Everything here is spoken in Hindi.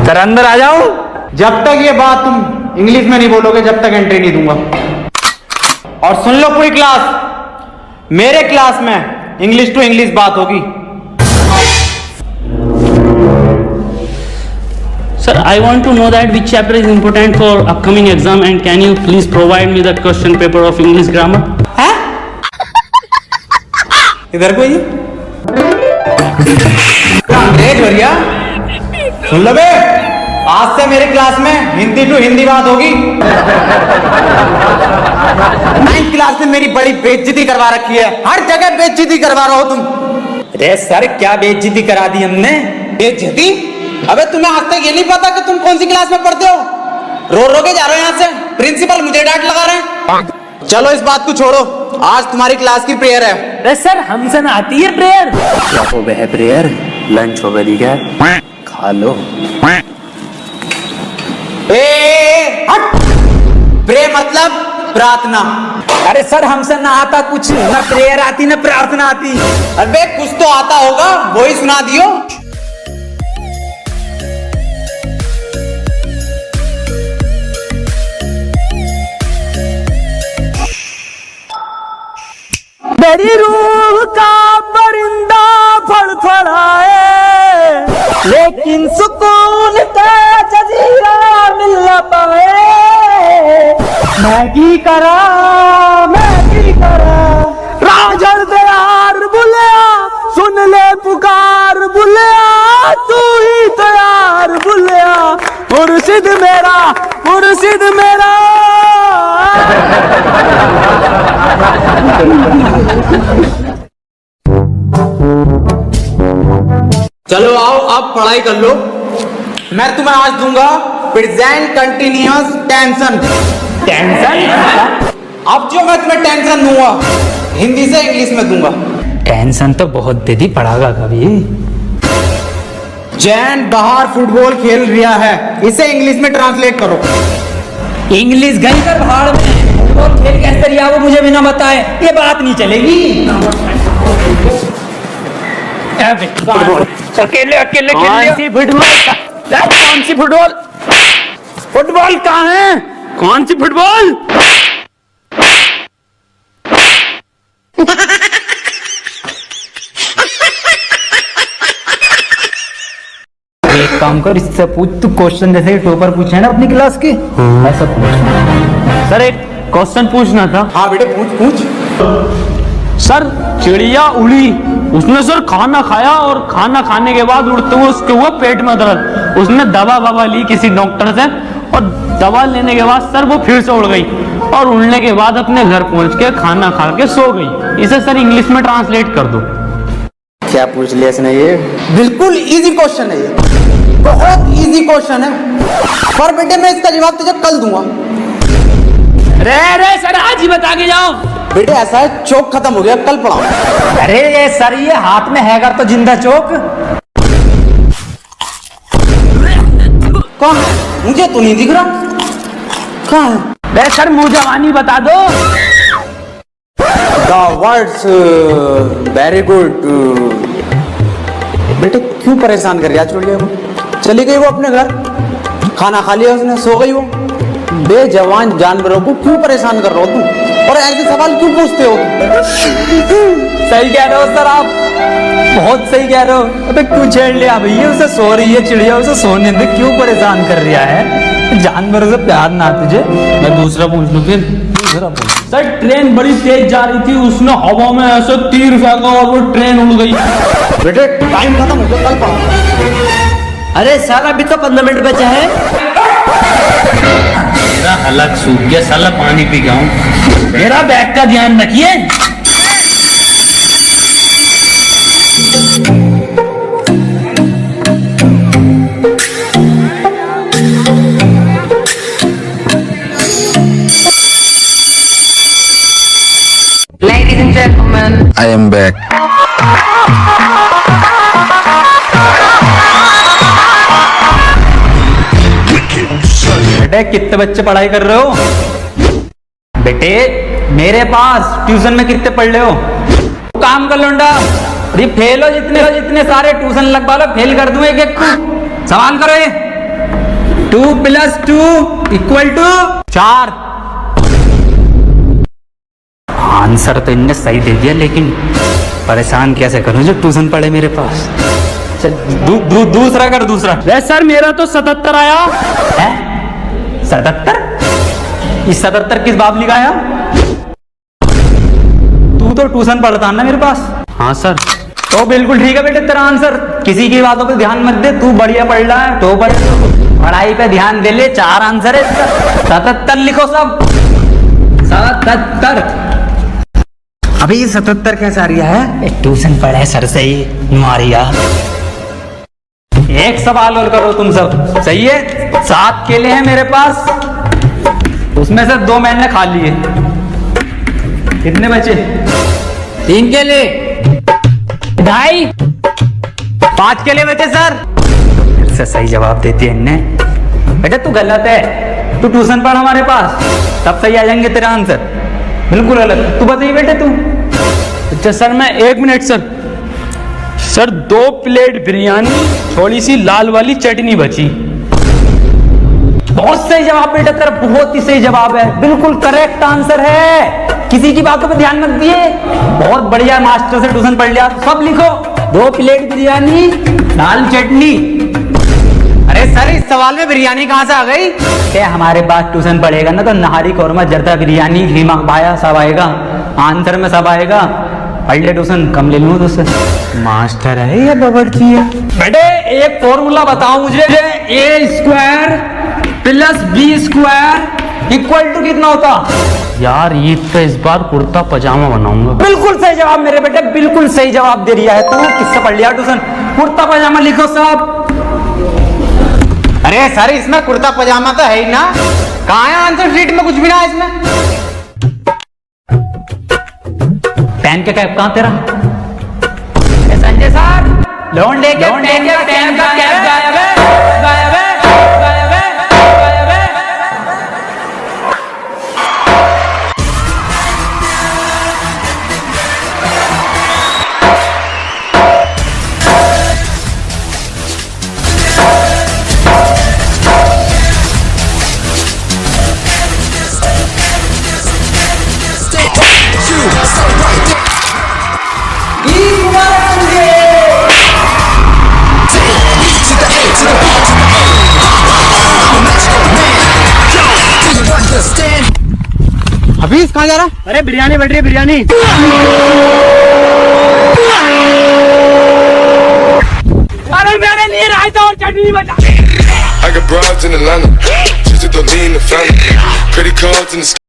सर अंदर आ जाओ। जब तक ये बात तुम इंग्लिश में नहीं बोलोगे जब तक एंट्री नहीं दूंगा। और सुन लो पूरी क्लास, मेरे क्लास में इंग्लिश टू इंग्लिश बात होगी। Sir, I want to know that which chapter is important for upcoming exam and can you please provide me the question paper of English grammar? है? इधर कोई अंग्रेज भैया सुन लो बे, आज से मेरे क्लास में हिंदी टू हिंदी बात होगी। 9th क्लास में मेरी बड़ी बेइज्जती करवा रखी है, हर जगह बेइज्जती करवा रहे हो तुम। अरे सर क्या बेइज्जती करा दी हमने? बेइज्जती? अबे तुम्हें आज तक ये नहीं पता कि तुम कौन सी क्लास में पढ़ते हो? रो के जा रहे हो यहाँ से, प्रिंसिपल मुझे डांट लगा रहे हैं। चलो इस बात को छोड़ो, आज तुम्हारी क्लास की प्रेयर है। अरे सर हमसे ना आती है प्रेयर। क्या हो गया प्रेयर? लंच हो गई क्या? खा लो। हट! प्रे मतलब प्रार्थना। अरे सर हमसे ना आता कुछ, ना प्रेयर आती ना प्रार्थना आती। अबे कुछ तो आता होगा, वही सुना दियो। मेरी रूह का परिंदा फड़फड़ाए लेकिन सुकून का जजीरा मिल न पाए। मैं की करा राजड़ दे यार बुलिया, सुन ले पुकार बुलिया, तू ही तो यार बुलिया, मुर्शिद मेरा मुर्शिद मेरा। चलो आओ अब पढ़ाई कर लो। मैं तुम्हें आज दूंगा प्रेजेंट कंटिन्यूअस टेंशन। टेंशन? अब जो मैं तुम्हें टेंशन दूंगा हिंदी से इंग्लिश में दूंगा। टेंशन तो बहुत दे दी, पढ़ागा कभी। जैन बाहर फुटबॉल खेल रहा है, इसे इंग्लिश में ट्रांसलेट करो। इंग्लिश गई कर भाड़ में, फुटबॉल खेल कैसे रिया वो मुझे बिना बताए ये बात नहीं चलेगी। अकेले अकेले कौन सी फुटबॉल? फुटबॉल कहाँ है? कौन सी फुटबॉल? एक काम कर, इससे पूछ तू क्वेश्चन जैसे टॉपर पूछे ना अपनी क्लास के, ऐसा पूछ। सर एक क्वेश्चन पूछना था। हाँ बेटे पूछ। सर चिड़िया उड़ी, उसने सर खाना खाया और खाना खाने के बाद उड़ते हुए उसके हुआ पेट में दर्द। उसने दवा ली किसी डॉक्टर से और दवा लेने के बाद सर वो फिर से उड़ गई और उड़ने के बाद अपने घर पहुंच के खाना खा के सो गई। इसे सर इंग्लिश में ट्रांसलेट कर दो। क्या पूछ लिया इसने? ये बिल्कुल इजी क्वेश्चन है, ये बहुत इजी क्वेश्चन है, पर बेटे मैं इसका जवाब तुझे कल दूंगा। रे सर आज ही बता के जाओ। बेटे ऐसा है, चौक खत्म हो गया, कल पढ़ाओ। अरे ये सर ये हाथ में है तो जिंदा चौक कहाँ है? मुझे तो नहीं दिख रहा। कहाँ है? रे सर मुंह जवानी बता दो। The words very good। बेटे क्यों परेशान कर रहा चुड़िया को? चली गई वो अपने घर, खाना खा लिया उसने, सो गई वो। बेजवान जानवरों को क्यों परेशान कर रहे हो तुम, और ऐसे सवाल क्यों पूछते हो? सही कह रहे हो सर आप, बहुत सही कह रहे हो। अबे क्यों छेड़ लिया भैया? उसे सो रही है चिड़िया, उसे सोने दे, क्यों परेशान कर रहा है? जानवरों से प्यार ना तुझे? मैं दूसरा पूछ लूं फिर। सर ट्रेन बड़ी तेज जा रही थी, उसने हवा में ऐसे तीर फेंका और वो ट्रेन उड़ गई। बेटे टाइम खत्म हो गया, कल पढ़ाओ। अरे साला अभी तो 15 मिनट बचा है। मेरा हलक सूख गया, साला पानी पी गया हूं। मेरा बैग का ध्यान रखिए। Ladies and and gentlemen. I am back. बेटे कितने बच्चे पढ़ाई कर रहे हो? बेटे मेरे पास ट्यूशन में कितने पढ़ रहे हो? काम कर लौंडा, ये फेल हो जितने सारे ट्यूशन लगवा लो, फेल कर दूं एक एक को। सवाल करो ये। 2 + 2 = 4। आंसर तो इनने सही दे दिया, लेकिन परेशान कैसे करूं जो ट्यूशन पढ़े मेरे पास। चल दूसरा कर दूसरा। अरे सर मेरा तो 77 आया है 77? इस 77 किस बाब लिखाया? तू तो ट्यूशन पढ़ता ना मेरे पास। हाँ सर। तो बिल्कुल ठीक है बेटे तेरा आंसर। किसी की बातों पे ध्यान मत दे, तू बढ़िया पढ़ रहा है तो पढ़ाई पे ध्यान दे ले। 4 आंसर है इसका। 77 लिखो सब। 77। अभी ये 77 कैसे आ रहा है? ट्यूशन पढ़े सर से ही मारिया। एक सवाल और करो तुम सब, सही है? 7 केले हैं मेरे पास, उसमें से 2 मैंने खा लिए। कितने बचे? 3 केले, 2.5। 5 केले बचे सर। फिर से सही जवाब देती है इनने। बेटा तू गलत है, तू ट्यूशन पढ़ हमारे पास, तब सही आ जाएंगे तेरा आंसर। बिल्कुल गलत। तू बताइए बेटे तू। अच्छा सर मैं 1 मिनट सर 2 प्लेट बिरयानी, थोड़ी सी लाल वाली चटनी बची। बहुत सही जवाब बेटा तेरा, बहुत ही सही जवाब है, बिल्कुल करेक्ट आंसर है। किसी की बातों पे ध्यान मत दिए। बहुत बढ़िया, मास्टर से ट्यूशन पढ़ लिया। सब लिखो। 2 प्लेट बिरयानी, लाल चटनी। अरे सर इस सवाल में बिरयानी कहाँ से आ गई? हमारे पास ट्यूशन पढ़ेगा ना तो नहारी कौरमा जर्दा बिरयानी खीमा बाया सब आएगा, आंसर में सब आएगा। पढ़ ले ट्यूशन, कम ले लूँ तुझसे। मास्टर है या बावर्ची है? बेटे एक फॉर्मूला बताओ मुझे। A² + B² = कितना होता? यार ईद पे इस बार कुर्ता पजामा बनाऊंगा। बिल्कुल सही जवाब मेरे बेटे, बिल्कुल सही जवाब दे रहा है तू। किससे पढ़ लिया ट्यूशन? कुर्ता पजामा लिखो सब। अरे सर इसमें कुर्ता पजामा तो है ही ना, कहाँ है आंसर शीट में? कुछ भी ना है इसमें। पेन का कैप कहाँ तेरा? संजय सर, लौंडे के पेन का कैप गायब है, गायब है, गायब है, गायब है। हफीज कहाँ जा रहा? अरे बिरयानी बन रही है, बिरयानी। अरे मेरे लिए रायता और चटनी बता। I got broads in Atlanta, just to lean the family. Credit cards in the